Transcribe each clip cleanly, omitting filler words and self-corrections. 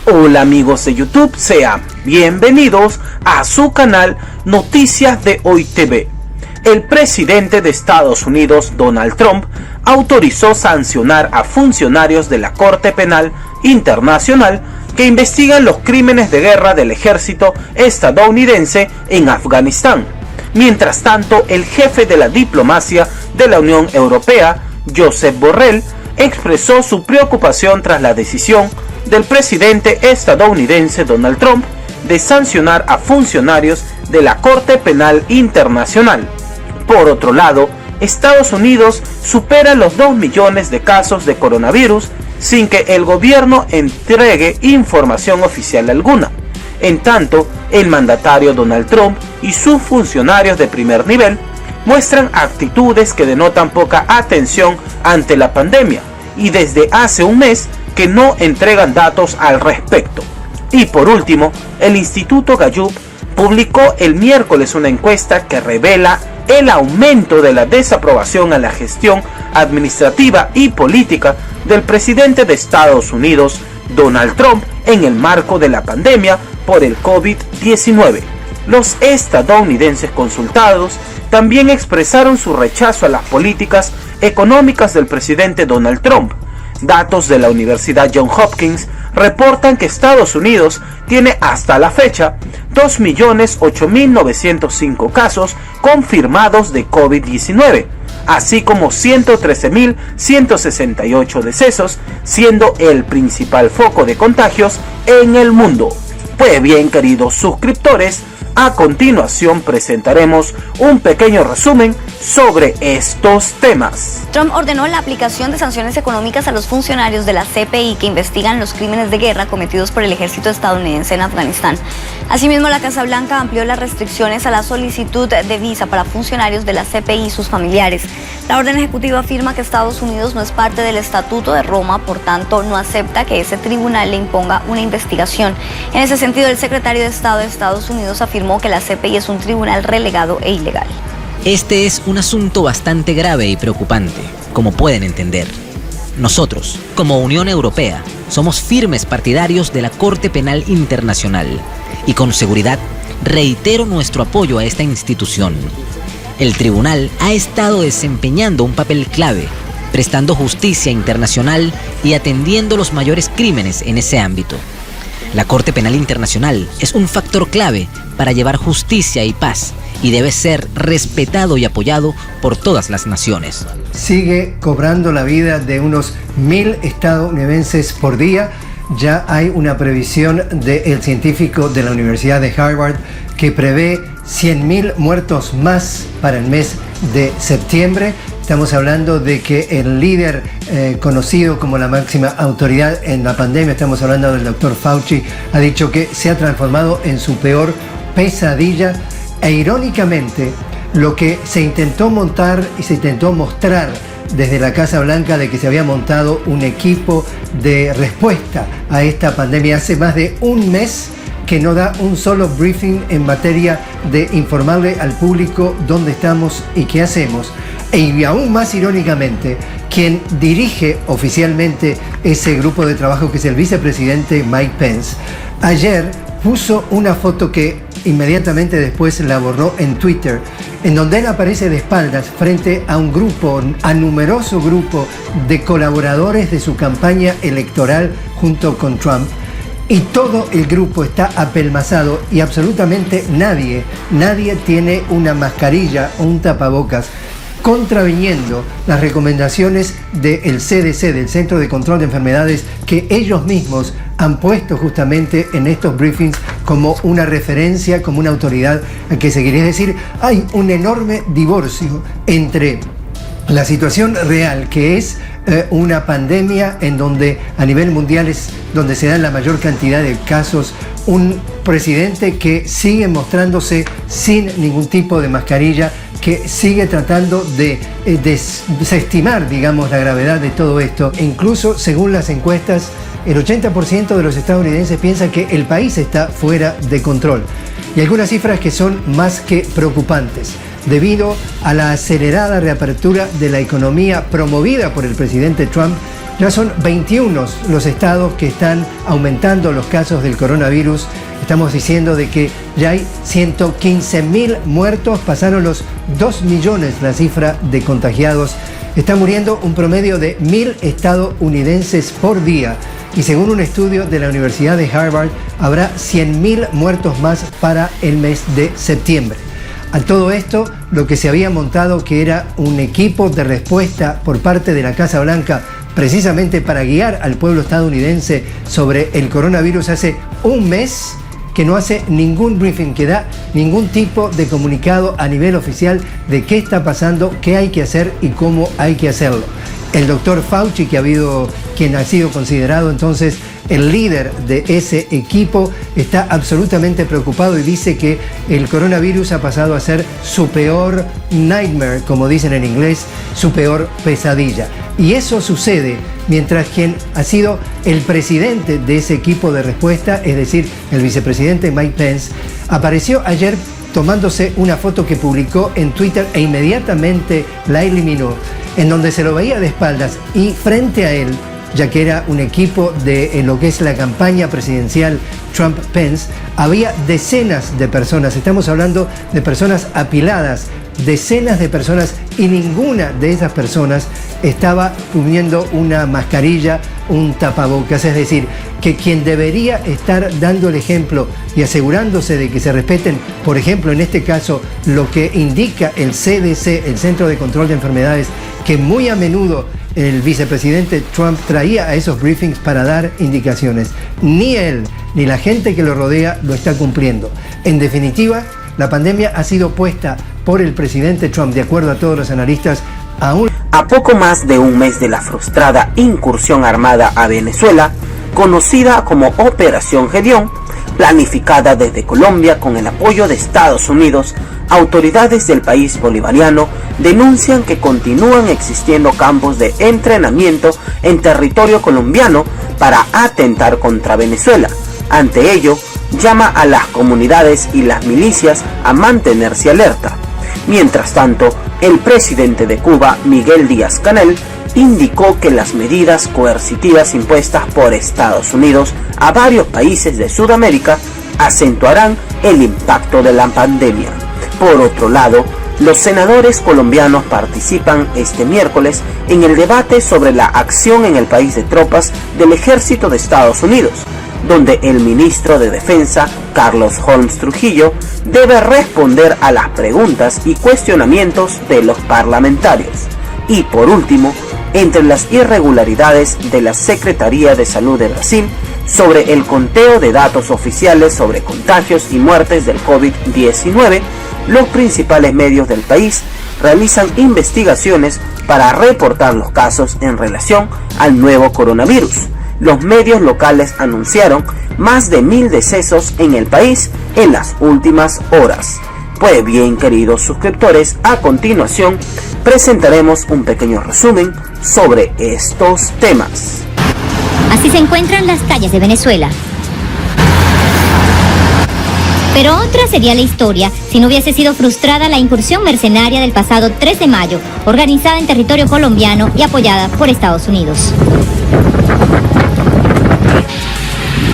Hola amigos de YouTube, sean bienvenidos a su canal Noticias de Hoy TV. El presidente de Estados Unidos, Donald Trump, autorizó sancionar a funcionarios de la Corte Penal Internacional que investigan los crímenes de guerra del ejército estadounidense en Afganistán. Mientras tanto, el jefe de la diplomacia de la Unión Europea, Josep Borrell, expresó su preocupación tras la decisión del presidente estadounidense Donald Trump de sancionar a funcionarios de la Corte Penal Internacional. Por otro lado, Estados Unidos supera los 2 millones de casos de coronavirus sin que el gobierno entregue información oficial alguna. En tanto, el mandatario Donald Trump y sus funcionarios de primer nivel muestran actitudes que denotan poca atención ante la pandemia y desde hace un mes que no entregan datos al respecto. Y por último, el Instituto Gallup publicó el miércoles una encuesta que revela el aumento de la desaprobación a la gestión administrativa y política del presidente de Estados Unidos, Donald Trump, en el marco de la pandemia por el COVID-19. Los estadounidenses consultados también expresaron su rechazo a las políticas económicas del presidente Donald Trump. Datos de la Universidad Johns Hopkins reportan que Estados Unidos tiene hasta la fecha 2.008.905 casos confirmados de COVID-19, así como 113.168 decesos, siendo el principal foco de contagios en el mundo. Pues bien, queridos suscriptores, a continuación presentaremos un pequeño resumen sobre estos temas. Trump ordenó la aplicación de sanciones económicas a los funcionarios de la CPI que investigan los crímenes de guerra cometidos por el ejército estadounidense en Afganistán. Asimismo, la Casa Blanca amplió las restricciones a la solicitud de visa para funcionarios de la CPI y sus familiares. La orden ejecutiva afirma que Estados Unidos no es parte del Estatuto de Roma, por tanto, no acepta que ese tribunal le imponga una investigación. En ese sentido, el secretario de Estado de Estados Unidos afirmó que la CPI es un tribunal relegado e ilegal. Este es un asunto bastante grave y preocupante, como pueden entender. Nosotros, como Unión Europea, somos firmes partidarios de la Corte Penal Internacional y con seguridad reitero nuestro apoyo a esta institución. El tribunal ha estado desempeñando un papel clave, prestando justicia internacional y atendiendo los mayores crímenes en ese ámbito. La Corte Penal Internacional es un factor clave para llevar justicia y paz y debe ser respetado y apoyado por todas las naciones. Sigue cobrando la vida de unos 1.000 estadounidenses por día. Ya hay una previsión del científico de la Universidad de Harvard que prevé 100.000 muertos más para el mes de septiembre. Estamos hablando de que el líder conocido como la máxima autoridad en la pandemia, estamos hablando del doctor Fauci, ha dicho que se ha transformado en su peor pesadilla. E irónicamente, lo que se intentó montar y se intentó mostrar desde la Casa Blanca de que se había montado un equipo de respuesta a esta pandemia hace más de un mes, que no da un solo briefing en materia de informarle al público dónde estamos y qué hacemos. Y aún más irónicamente, quien dirige oficialmente ese grupo de trabajo, que es el vicepresidente Mike Pence, ayer puso una foto que inmediatamente después la borró en Twitter, en donde él aparece de espaldas frente a un grupo, a numeroso grupo de colaboradores de su campaña electoral junto con Trump. Y todo el grupo está apelmazado y absolutamente nadie tiene una mascarilla o un tapabocas, contraviniendo las recomendaciones del CDC, del Centro de Control de Enfermedades, que ellos mismos han puesto justamente en estos briefings como una referencia, como una autoridad a que seguir. Es decir, hay un enorme divorcio entre la situación real, que es una pandemia en donde a nivel mundial es donde se dan la mayor cantidad de casos, un presidente que sigue mostrándose sin ningún tipo de mascarilla, que sigue tratando de desestimar, digamos, la gravedad de todo esto. E incluso, según las encuestas, el 80% de los estadounidenses piensa que el país está fuera de control. Y algunas cifras que son más que preocupantes. Debido a la acelerada reapertura de la economía promovida por el presidente Trump, Ya son 21 los estados que están aumentando los casos del coronavirus. Estamos diciendo de que ya hay 115.000 muertos, pasaron los 2 millones la cifra de contagiados. Está muriendo un promedio de 1.000 estadounidenses por día. Y según un estudio de la Universidad de Harvard, habrá 100.000 muertos más para el mes de septiembre. A todo esto, lo que se había montado, que era un equipo de respuesta por parte de la Casa Blanca, precisamente para guiar al pueblo estadounidense sobre el coronavirus, hace un mes que no hace ningún briefing, que da ningún tipo de comunicado a nivel oficial de qué está pasando, qué hay que hacer y cómo hay que hacerlo. El doctor Fauci, quien ha sido considerado entonces el líder de ese equipo, está absolutamente preocupado y dice que el coronavirus ha pasado a ser su peor nightmare, como dicen en inglés, su peor pesadilla. Y eso sucede mientras quien ha sido el presidente de ese equipo de respuesta, es decir, el vicepresidente Mike Pence, apareció ayer tomándose una foto que publicó en Twitter e inmediatamente la eliminó, en donde se lo veía de espaldas y frente a él, ya que era un equipo en lo que es la campaña presidencial Trump-Pence, había decenas de personas, estamos hablando de personas apiladas, decenas de personas, y ninguna de esas personas estaba poniendo una mascarilla, un tapabocas. Es decir, que quien debería estar dando el ejemplo y asegurándose de que se respeten, por ejemplo, en este caso, lo que indica el CDC, el Centro de Control de Enfermedades, que muy a menudo el vicepresidente Trump traía a esos briefings para dar indicaciones. Ni él, ni la gente que lo rodea lo está cumpliendo. En definitiva, la pandemia ha sido puesta por el presidente Trump, de acuerdo a todos los analistas, a poco más de un mes de la frustrada incursión armada a Venezuela, conocida como Operación Gedeón, planificada desde Colombia con el apoyo de Estados Unidos, autoridades del país bolivariano denuncian que continúan existiendo campos de entrenamiento en territorio colombiano para atentar contra Venezuela. Ante ello, llama a las comunidades y las milicias a mantenerse alerta. Mientras tanto, el presidente de Cuba, Miguel Díaz-Canel, indicó que las medidas coercitivas impuestas por Estados Unidos a varios países de Sudamérica acentuarán el impacto de la pandemia. Por otro lado, los senadores colombianos participan este miércoles en el debate sobre la acción en el país de tropas del ejército de Estados Unidos, donde el ministro de Defensa, Carlos Holmes Trujillo, debe responder a las preguntas y cuestionamientos de los parlamentarios. Y por último, entre las irregularidades de la Secretaría de Salud de Brasil sobre el conteo de datos oficiales sobre contagios y muertes del COVID-19, los principales medios del país realizan investigaciones para reportar los casos en relación al nuevo coronavirus. Los medios locales anunciaron más de 1.000 decesos en el país en las últimas horas. Pues bien, queridos suscriptores, a continuación presentaremos un pequeño resumen sobre estos temas. Así se encuentran las calles de Venezuela. Pero otra sería la historia si no hubiese sido frustrada la incursión mercenaria del pasado 3 de mayo, organizada en territorio colombiano y apoyada por Estados Unidos.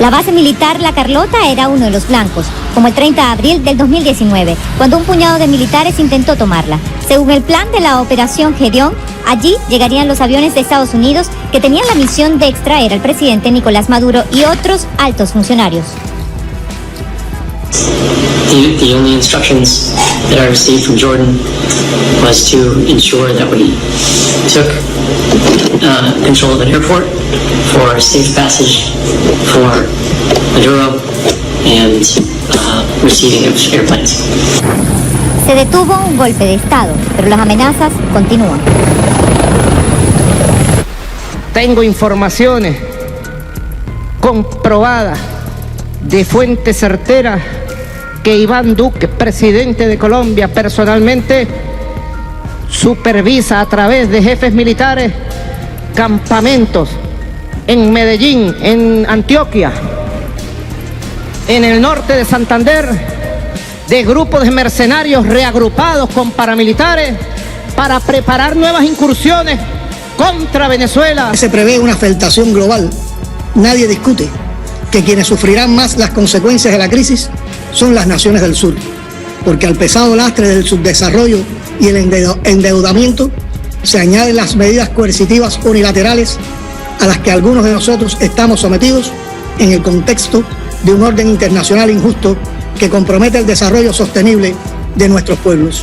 La base militar La Carlota era uno de los blancos, como el 30 de abril del 2019, cuando un puñado de militares intentó tomarla. Según el plan de la Operación Gedeón, allí llegarían los aviones de Estados Unidos que tenían la misión de extraer al presidente Nicolás Maduro y otros altos funcionarios. The only instructions that I received from Jordan was to ensure that we took control of an airport for safe passage for Maduro and receiving of airplanes. Se detuvo un golpe de Estado, pero las amenazas continúan. Tengo informaciones comprobadas de fuentes certeras que Iván Duque, presidente de Colombia, personalmente supervisa a través de jefes militares campamentos en Medellín, en Antioquia, en el norte de Santander, de grupos de mercenarios reagrupados con paramilitares para preparar nuevas incursiones contra Venezuela. Se prevé una afectación global. Nadie discute que quienes sufrirán más las consecuencias de la crisis son las naciones del sur, porque al pesado lastre del subdesarrollo y el endeudamiento se añaden las medidas coercitivas unilaterales a las que algunos de nosotros estamos sometidos en el contexto de un orden internacional injusto que compromete el desarrollo sostenible de nuestros pueblos.